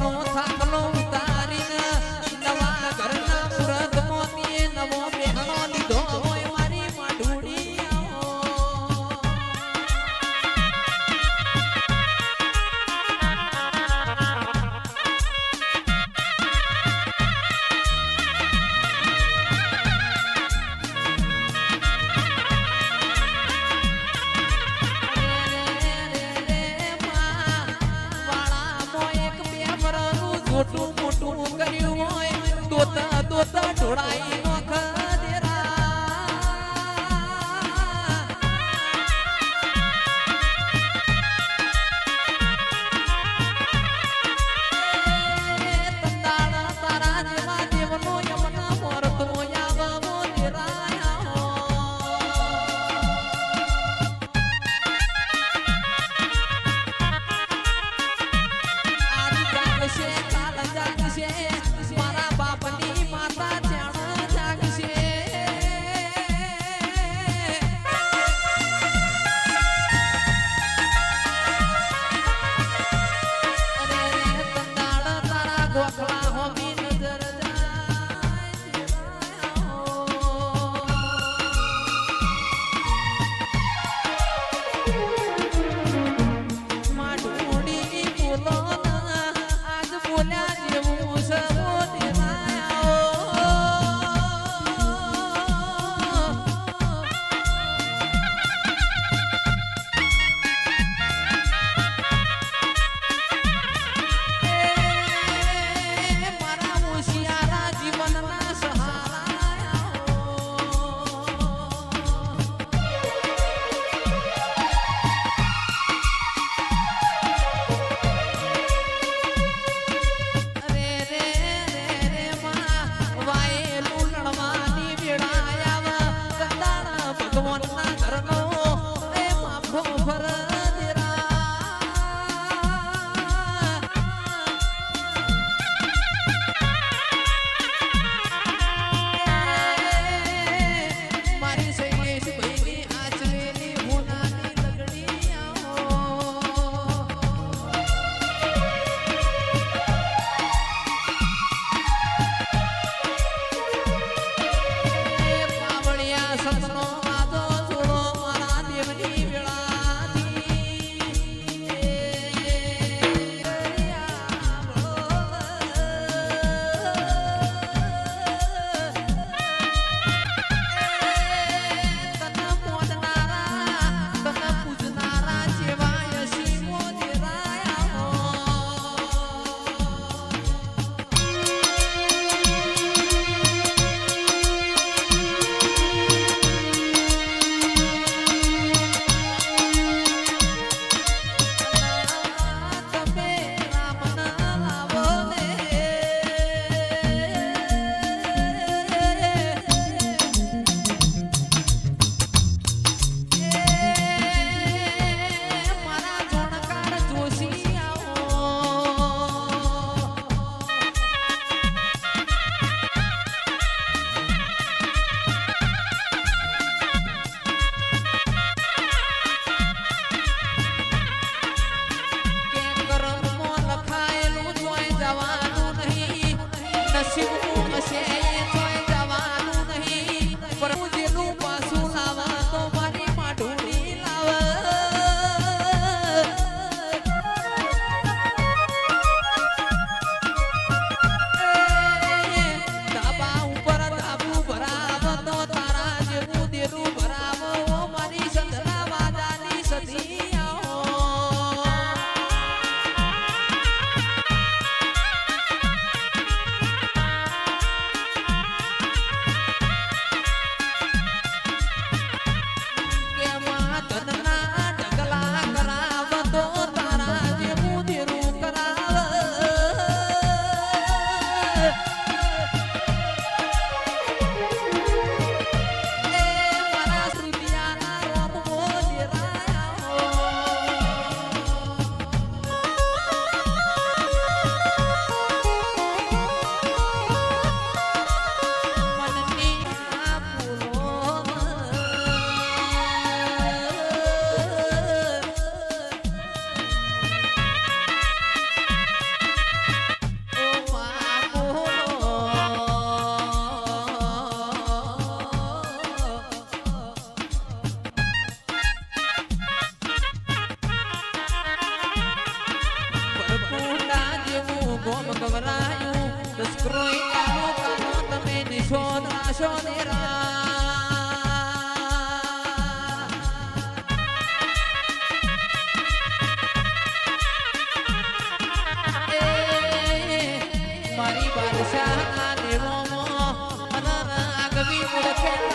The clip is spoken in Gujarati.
નો થાકલો ઉતારીને નવા ઘરના મુરત મોતીએ નવો બેહણો લીધો હોય મારી માઢુડી મોટું મોટું કર્યું હોય દોતા દોતા ઢોળાઈ નો ખદેરા તંદાણા તારા જેવા દેવનો યમના મોરત મોયા બમો દેરાયા આજ જાગશે જાગશે મારા બાપની માતા જાણ જાગશે અરે તંદાળ તારા ગોખલા હોમી નજર જાય માઢુડી બોલો આજ બોલ્યા જેવું સબો મારા હોશિયારા જીવનના સહારા રે રે રે રે માં વાયેલું લણવાની વેળાયા કંદાણા ભગવાનના ઘરનો એ માફો ફર મારી સૈયેશ ભાઈની આચરેલી હોનાની લગડી પાવળિયા સતનો વાદો જોડો મારા દેવની રોઈકાનો કાનો તમે નિશોધ નાશો દેરા મારી બાદશાહ ના દેવો મન આગવી મૂળ છે